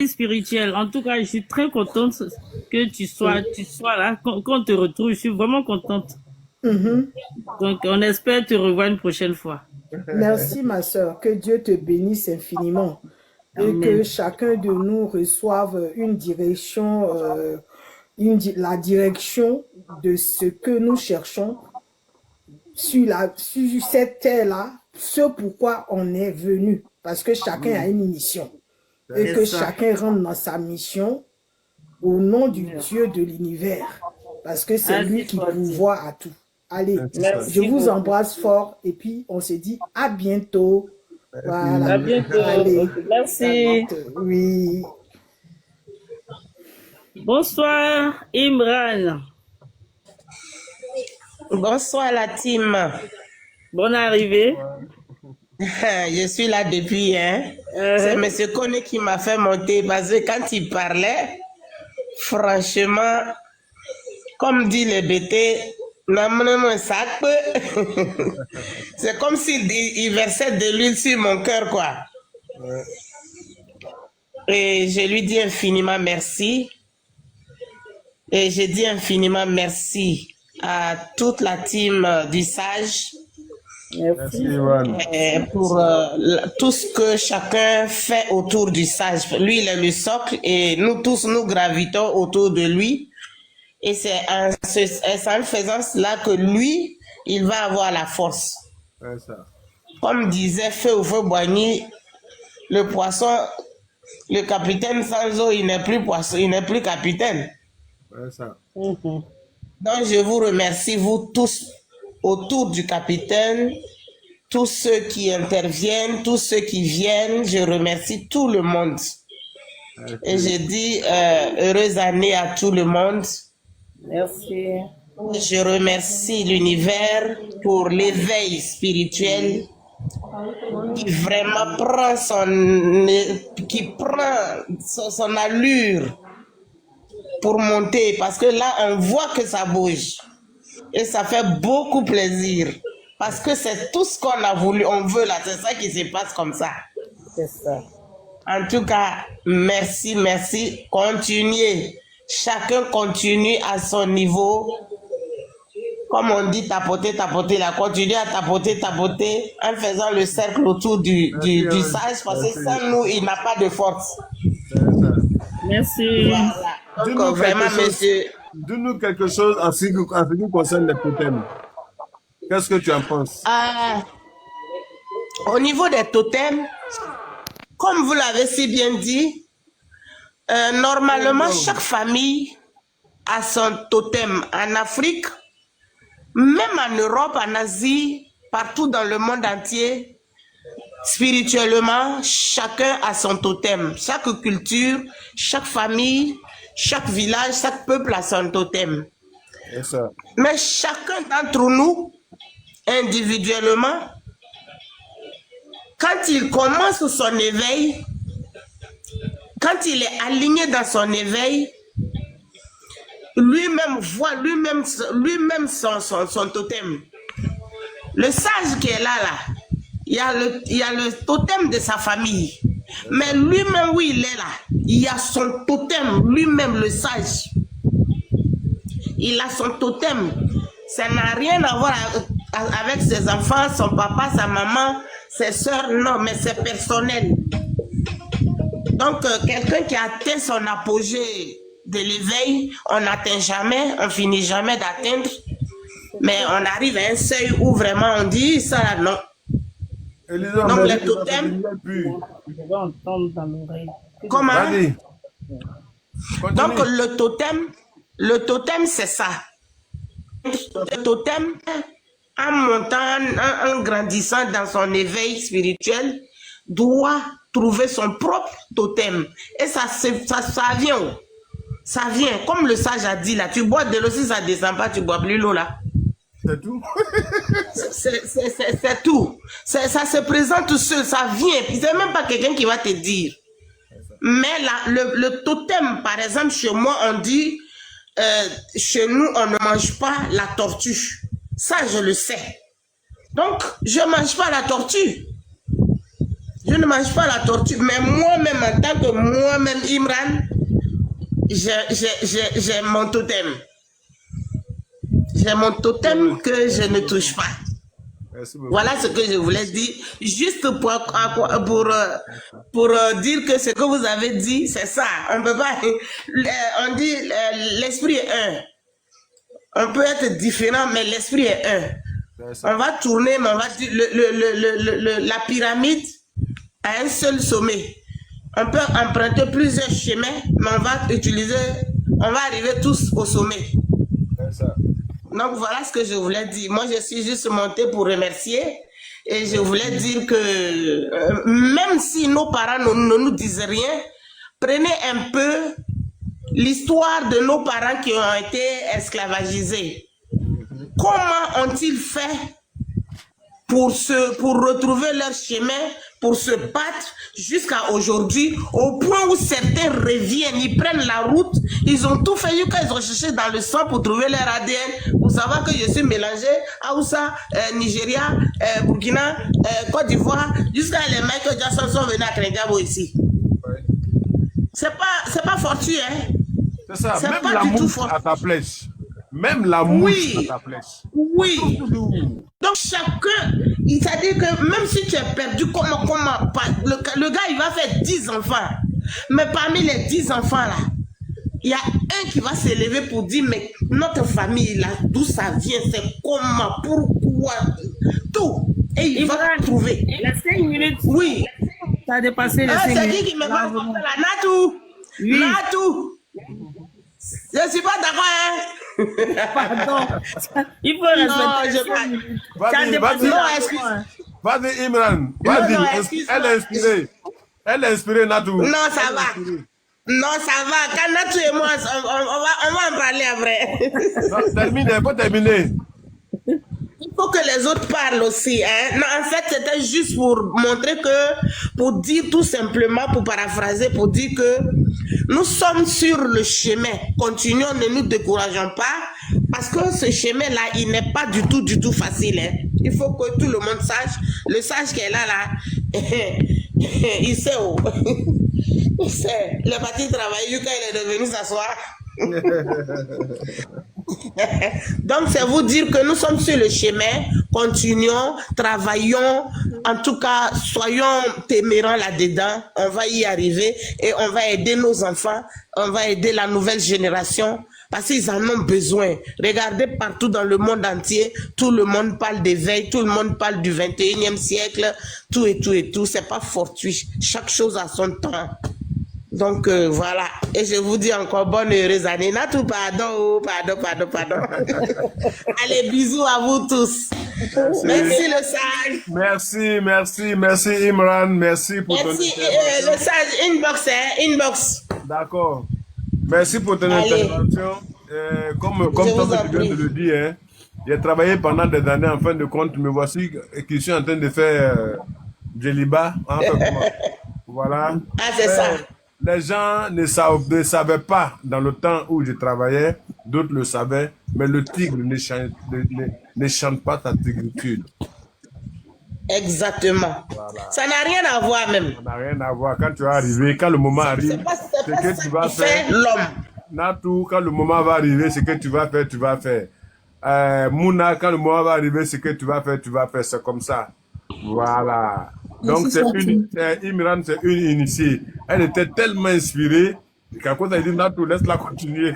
spirituel. En tout cas, je suis très contente que tu sois là, qu'on te retrouve. Je suis vraiment contente. Donc, on espère te revoir une prochaine fois. Merci, ma sœur. Que Dieu te bénisse infiniment et que Amen. chacun de nous reçoive une direction, la direction de ce que nous cherchons sur cette terre-là, ce pourquoi on est venu. Parce que chacun a une mission. Et que chacun rentre dans sa mission au nom du Dieu de l'univers. Parce que c'est lui qui pourvoit à tout. Allez, je vous embrasse fort et puis on se dit à bientôt. Voilà. À bientôt. Allez. Merci. Oui. Bonsoir, Imran. Bonsoir la team. Bonne arrivée. Je suis là depuis, hein. C'est M. Kone qui m'a fait monter parce que quand il parlait, franchement, comme dit le BT, c'est comme s'il versait de l'huile sur mon cœur, quoi. Et je lui dis infiniment merci. Et je dis infiniment merci à toute la team du Sage. Merci. Pour tout ce que chacun fait autour du Sage. Lui, il est le socle et nous tous, nous gravitons autour de lui. Et c'est en faisant cela que lui, il va avoir la force. Comme disait Feu Boigny, le poisson, le capitaine sans eau, il n'est plus poisson, il n'est plus capitaine. Donc je vous remercie, vous tous, autour du capitaine, tous ceux qui interviennent, tous ceux qui viennent, je remercie tout le monde. Et je dis heureuse année à tout le monde. Merci. Je remercie l'univers pour l'éveil spirituel qui vraiment prend son allure pour monter, parce que là on voit que ça bouge et ça fait beaucoup plaisir parce que c'est tout ce qu'on a voulu, on veut là, c'est ça qui se passe comme ça. C'est ça. En tout cas, merci, merci, continuez, chacun continue à son niveau. Comme on dit, tapoter, tapoter, là, continuez à tapoter, tapoter, en faisant le cercle autour du Sage, parce que sans nous, il n'a pas de force. Merci. Voilà. Donc, vraiment, monsieur. Dis-nous quelque chose en ce qui concerne les totems. Qu'est-ce que tu en penses? Au niveau des totems, comme vous l'avez si bien dit, normalement, chaque famille a son totem. En Afrique, même en Europe, en Asie, partout dans le monde entier, spirituellement, chacun a son totem. Chaque culture, chaque famille, chaque village, chaque peuple a son totem. Mais chacun d'entre nous, individuellement, quand il commence son éveil, quand il est aligné dans son éveil, lui-même voit lui-même son totem. Le sage qui est là, il y a le totem de sa famille. Mais lui-même, où il est là, il y a son totem, lui-même, le sage. Il a son totem. Ça n'a rien à voir avec ses enfants, son papa, sa maman, ses soeurs, non, mais c'est personnel. Donc, quelqu'un qui atteint son apogée de l'éveil, on n'atteint jamais, on finit jamais d'atteindre, mais on arrive à un seuil où vraiment on dit ça là, non. Donc le totem, comment? Donc le totem c'est ça. Le totem, en montant, en grandissant dans son éveil spirituel, doit trouver son propre totem. Et ça vient où? Ça vient, comme le sage a dit là, tu bois de l'eau, si ça ne descend pas, tu bois plus l'eau là. C'est tout. C'est tout. Ça se présente tout seul, ça vient. C'est même pas quelqu'un qui va te dire. Mais là, le totem, par exemple, chez moi, on dit, chez nous, on ne mange pas la tortue. Ça, je le sais. Donc, je ne mange pas la tortue. Je ne mange pas la tortue, mais moi-même, en tant que moi-même, Imran, j'ai mon totem. J'ai mon totem que je ne touche pas. Voilà ce que je voulais dire. Juste pour dire que ce que vous avez dit, c'est ça. On peut pas. On dit l'esprit est un. On peut être différent, mais l'esprit est un. On va tourner, mais on va dire la pyramide a un seul sommet. On peut emprunter plusieurs chemins, mais on va arriver tous au sommet. Donc voilà ce que je voulais dire. Moi, je suis juste montée pour remercier. Et je voulais dire que même si nos parents ne nous disent rien, prenez un peu l'histoire de nos parents qui ont été esclavagisés. Comment ont-ils fait pour retrouver leur chemin, pour se battre jusqu'à aujourd'hui, au point où certains reviennent, ils prennent la route, ils ont tout fait, ils ont cherché dans le sang pour trouver leur ADN, pour savoir que je suis mélangé, Aoussa, Nigeria, Burkina, Côte d'Ivoire, jusqu'à les Michael Jackson sont venus à Krendiabo ici. C'est pas fortuit, hein? C'est ça, c'est même pas la mouche à ta flèche. Même la mouche à ta flèche. Oui. Donc chacun, c'est-à-dire que même si tu es perdu, le gars il va faire 10 enfants. Mais parmi les 10 enfants là, il y a un qui va s'élever pour dire mais notre famille là, d'où ça vient, c'est comment, pourquoi, tout. Et il va trouver. Les 5 minutes. Oui. Ça a dépassé les 5 minutes. C'est qui me va faire là? Natou. Oui. Natou. Je ne suis pas d'accord, hein? Pardon. Il faut respecter. Vas-y, Imran. Vas-y. Elle est inspirée. Elle est inspirée, Natou. Non, ça va. Non, ça va. Quand Natou et moi, on va en parler après. Non, terminé, pas terminé. Il faut que les autres parlent aussi. Hein? Non, en fait, c'était juste pour montrer que, pour dire tout simplement, pour paraphraser, pour dire que nous sommes sur le chemin. Continuons, ne nous décourageons pas, parce que ce chemin-là, il n'est pas du tout facile. Hein? Il faut que tout le monde sache. Le sage qui est là, il sait où. Il sait. Il est parti travailler quand il est revenu s'asseoir. Donc c'est vous dire que nous sommes sur le chemin, continuons, travaillons, en tout cas soyons témérants là-dedans, on va y arriver et on va aider nos enfants, on va aider la nouvelle génération parce qu'ils en ont besoin. Regardez partout dans le monde entier, tout le monde parle d'éveil, tout le monde parle du 21e siècle, tout, c'est pas fortuit, chaque chose a son temps. Donc voilà, et je vous dis encore bonne heureuse année. Natou, pardon. Allez, bisous à vous tous. Merci le sage. Merci Imran, merci pour ton intervention. Le sage, inbox. D'accord. Merci pour ton intervention. Comme toi tu viens de le dire, hein, j'ai travaillé pendant des années, en fin de compte, me voici qui suis en train de faire Djeliba. Voilà. Ah, c'est ça. Les gens ne savaient pas dans le temps où je travaillais, d'autres le savaient, mais le tigre ne chante pas ta tigritude. Exactement. Voilà. Ça n'a rien à voir même. Ça n'a rien à voir. Quand tu vas arriver, quand le moment arrive, c'est que tu vas faire l'homme. Natou, quand le moment va arriver, ce que tu vas faire. Mouna, quand le moment va arriver, ce que tu vas faire. C'est comme ça. Voilà. Donc, Imran, c'est une initiée. Elle était tellement inspirée qu'à cause elle dit Natou, laisse-la continuer.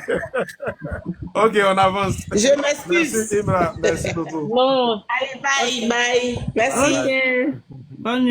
Ok, on avance. Je m'excuse. Merci Imran, merci beaucoup. Bon. Allez, bye. Merci. Ok. Bonne nuit.